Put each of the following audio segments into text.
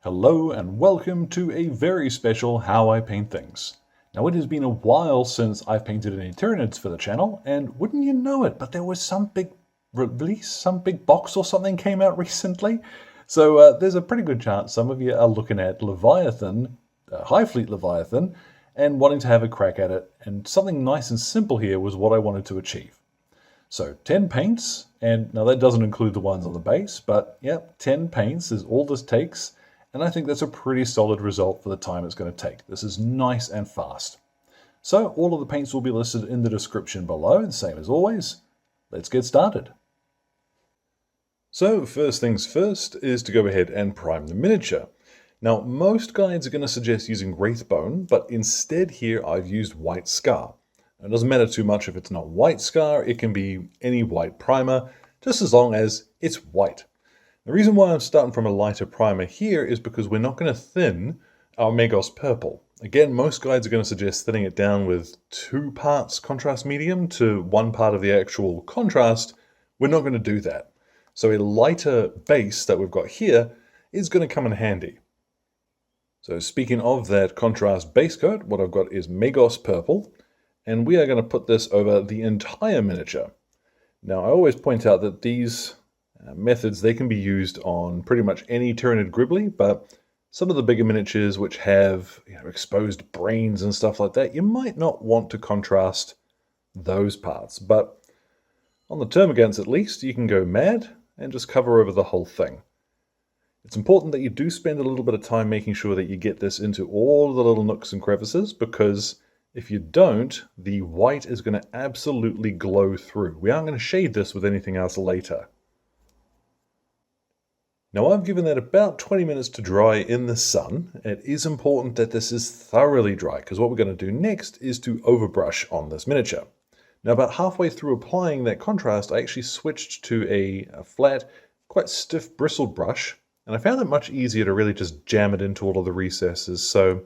Hello and welcome to a very special How I Paint Things. Now it has been a while since I've painted any Tyranids for the channel, and wouldn't you know it, but there was some big release, some big box or something came out recently. So there's a pretty good chance some of you are looking at Leviathan, Hive Fleet Leviathan, and wanting to have a crack at it, and something nice and simple here was what I wanted to achieve. So 10 paints, and now that doesn't include the ones on the base, but yep, 10 paints is all this takes. And I think that's a pretty solid result for the time it's going to take. This is nice and fast. So all of the paints will be listed in the description below, the same as always. Let's get started. So first things first is to go ahead and prime the miniature. Now most guides are going to suggest using Wraithbone, but instead here I've used White Scar. Now, it doesn't matter too much if it's not White Scar, it can be any white primer, just as long as it's white. The reason why I'm starting from a lighter primer here is because we're not going to thin our Magos purple. Again, most guides are going to suggest thinning it down with 2 parts contrast medium to 1 part of the actual contrast. We're not going to do that. So a lighter base that we've got here is going to come in handy. So speaking of that contrast base coat, what I've got is Magos purple, and we are going to put this over the entire miniature. Now I always point out that these methods, they can be used on pretty much any Tyranid Gribbly, but some of the bigger miniatures which have exposed brains and stuff like that, you might not want to contrast those parts. But on the Termagants at least, you can go mad and just cover over the whole thing. It's important that you do spend a little bit of time making sure that you get this into all the little nooks and crevices, because if you don't, the white is going to absolutely glow through. We aren't going to shade this with anything else later. Now I've given that about 20 minutes to dry in the sun. It is important that this is thoroughly dry, because what we're going to do next is to overbrush on this miniature. Now about halfway through applying that contrast, I actually switched to a flat, quite stiff bristled brush, and I found it much easier to really just jam it into all of the recesses, so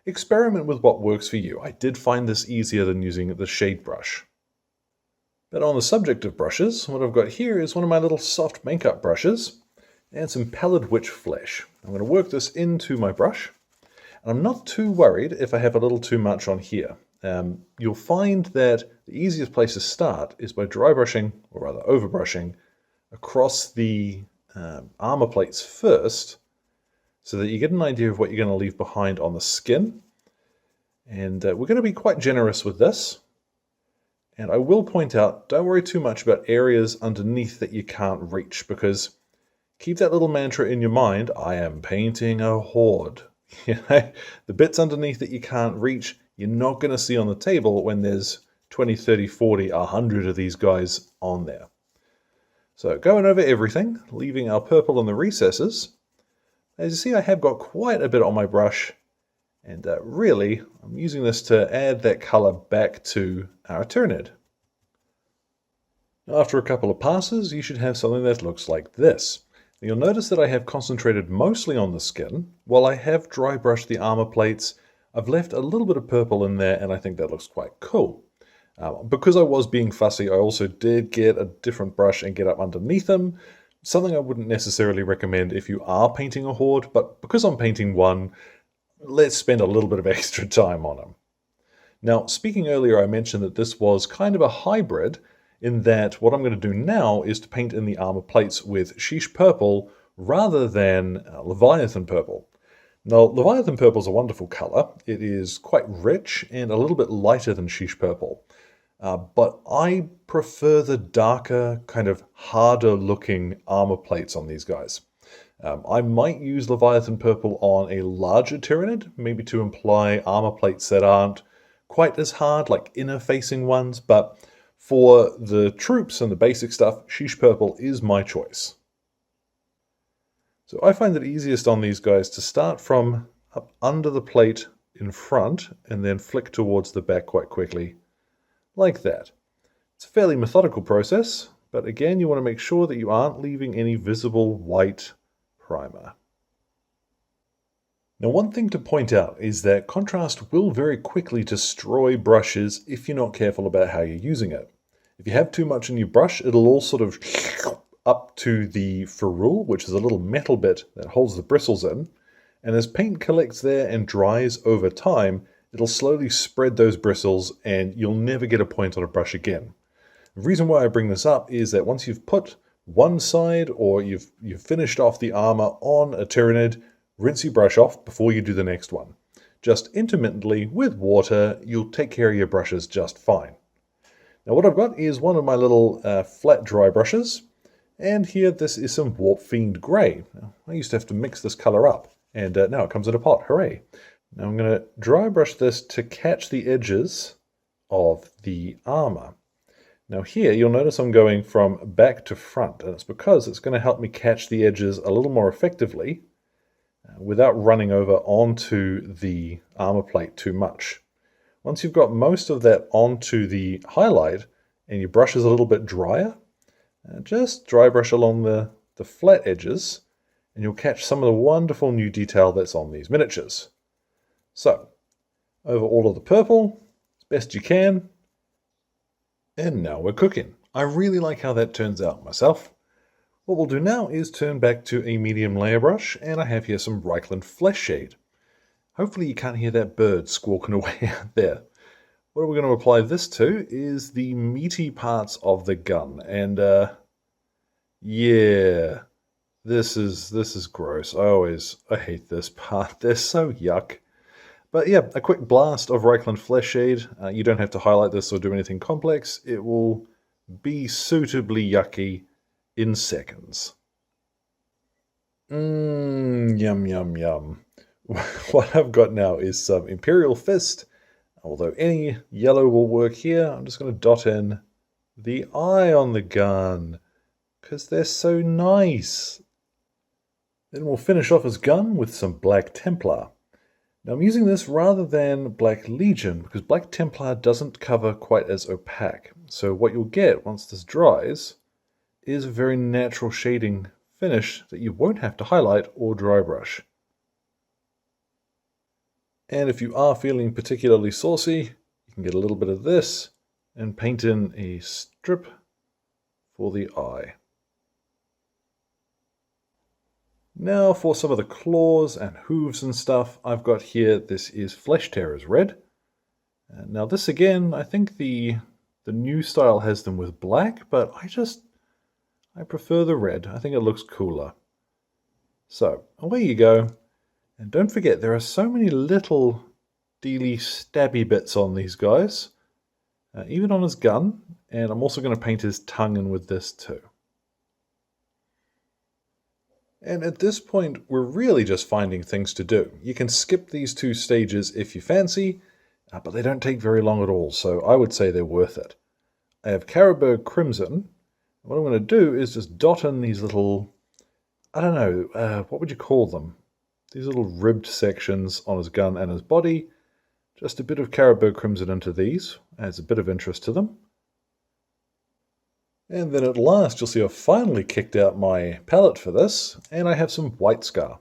experiment with what works for you. I did find this easier than using the shade brush. But on the subject of brushes, what I've got here is one of my little soft makeup brushes, and some Pallid Wych flesh. I'm going to work this into my brush, and I'm not too worried if I have a little too much on here. You'll find that the easiest place to start is by dry brushing, or rather overbrushing, across the armor plates first, so that you get an idea of what you're going to leave behind on the skin. And we're going to be quite generous with this. And I will point out, don't worry too much about areas underneath that you can't reach, because keep that little mantra in your mind, I am painting a horde. The bits underneath that you can't reach, you're not going to see on the table when there's 20, 30, 40, 100 of these guys on there. So going over everything, leaving our purple in the recesses. As you see, I have got quite a bit on my brush, and really, I'm using this to add that color back to our Tyranid. After a couple of passes, you should have something that looks like this. You'll notice that I have concentrated mostly on the skin. While I have dry brushed the armor plates, I've left a little bit of purple in there, and I think that looks quite cool. Because I was being fussy, I also did get a different brush and get up underneath them, something I wouldn't necessarily recommend if you are painting a horde, but because I'm painting one, let's spend a little bit of extra time on them. Now, speaking earlier, I mentioned that this was kind of a hybrid, in that what I'm going to do now is to paint in the armor plates with Shyish purple rather than Leviathan purple. Now, Leviathan purple is a wonderful color. It is quite rich and a little bit lighter than Shyish purple. But I prefer the darker, kind of harder looking armor plates on these guys. I might use Leviathan purple on a larger Tyranid, maybe to imply armor plates that aren't quite as hard, like inner facing ones, but for the troops and the basic stuff, Shyish purple is my choice. So I find it easiest on these guys to start from up under the plate in front and then flick towards the back quite quickly, like that. It's a fairly methodical process, but again, you want to make sure that you aren't leaving any visible white primer. Now, one thing to point out is that contrast will very quickly destroy brushes if you're not careful about how you're using it. If you have too much in your brush, it'll all sort of up to the ferrule, which is a little metal bit that holds the bristles in. And as paint collects there and dries over time, it'll slowly spread those bristles and you'll never get a point on a brush again. The reason why I bring this up is that once you've put one side or you've finished off the armor on a Tyranid, rinse your brush off before you do the next one. Just intermittently with water, you'll take care of your brushes just fine. Now what I've got is one of my little flat dry brushes, and here this is some Warpfiend Grey. Now, I used to have to mix this color up, and now it comes in a pot, hooray! Now I'm going to dry brush this to catch the edges of the armor. Now here you'll notice I'm going from back to front, and it's because it's going to help me catch the edges a little more effectively without running over onto the armor plate too much. Once you've got most of that onto the highlight and your brush is a little bit drier, just dry brush along the flat edges and you'll catch some of the wonderful new detail that's on these miniatures. So, over all of the purple, as best you can, and now we're cooking. I really like how that turns out myself. What we'll do now is turn back to a medium layer brush, and I have here some Reikland Fleshshade. Hopefully you can't hear that bird squawking away out there. What we're going to apply this to is the meaty parts of the gun, and yeah, this is gross. I hate this part. They're so yuck. But yeah, a quick blast of Reikland Fleshshade. You don't have to highlight this or do anything complex. It will be suitably yucky in seconds. Yum, yum, yum. What I've got now is some Imperial Fist. Although any yellow will work here, I'm just going to dot in the eye on the gun, because they're so nice. Then we'll finish off his gun with some Black Templar. Now I'm using this rather than Black Legion, because Black Templar doesn't cover quite as opaque. So what you'll get once this dries is a very natural shading finish that you won't have to highlight or dry brush. And if you are feeling particularly saucy, you can get a little bit of this and paint in a strip for the eye. Now for some of the claws and hooves and stuff, I've got here, this is Flesh Tearers Red. Now this again, I think the new style has them with black, but I prefer the red. I think it looks cooler. So away you go. And don't forget, there are so many little dealy stabby bits on these guys, even on his gun, and I'm also going to paint his tongue in with this too. And at this point, we're really just finding things to do. You can skip these two stages if you fancy, but they don't take very long at all, so I would say they're worth it. I have Carroburg Crimson. What I'm going to do is just dot in these little, I don't know, what would you call them? These little ribbed sections on his gun and his body. Just a bit of Carroburg Crimson into these, adds a bit of interest to them. And then at last you'll see I've finally kicked out my palette for this, and I have some White Scar.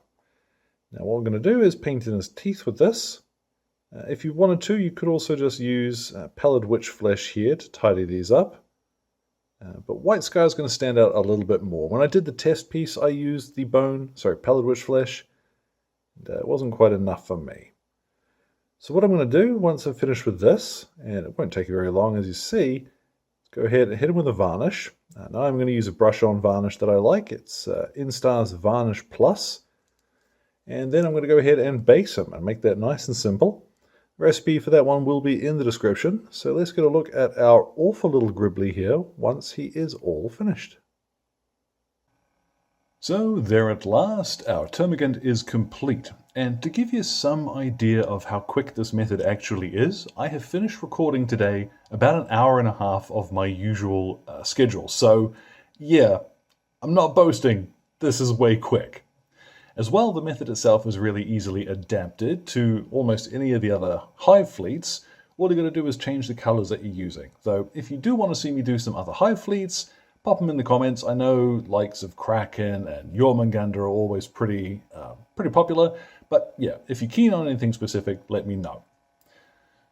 Now what I'm going to do is paint in his teeth with this. If you wanted to, you could also just use Pallid Witch Flesh here to tidy these up. But White Scar is going to stand out a little bit more. When I did the test piece, I used the Pallid Witch Flesh. It wasn't quite enough for me. So what I'm going to do once I've finished with this, and it won't take you very long as you see, go ahead and hit him with a varnish. Now I'm going to use a brush-on varnish that I like. It's Instar's Varnish Plus. And then I'm going to go ahead and base him and make that nice and simple. The recipe for that one will be in the description. So let's get a look at our awful little Gribbly here once he is all finished. So there at last, our Termagant is complete. And to give you some idea of how quick this method actually is, I have finished recording today about an hour and a half of my usual schedule. So yeah, I'm not boasting, this is way quick. As well, the method itself is really easily adapted to almost any of the other Hive fleets. All you got to do is change the colors that you're using. Though if you do want to see me do some other Hive fleets, pop them in the comments. I know likes of Kraken and Jormungandr are always pretty popular, but yeah, if you're keen on anything specific, let me know.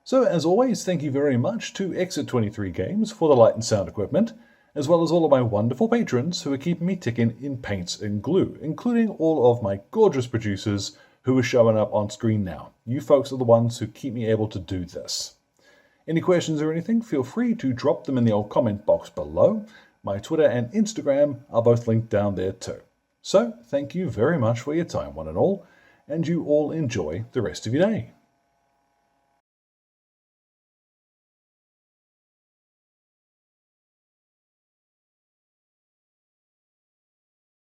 So as always, thank you very much to Exit23 Games for the light and sound equipment, as well as all of my wonderful patrons who are keeping me ticking in paints and glue, including all of my gorgeous producers who are showing up on screen now. You folks are the ones who keep me able to do this. Any questions or anything, feel free to drop them in the old comment box below. My Twitter and Instagram are both linked down there too. So, thank you very much for your time, one and all, and you all enjoy the rest of your day.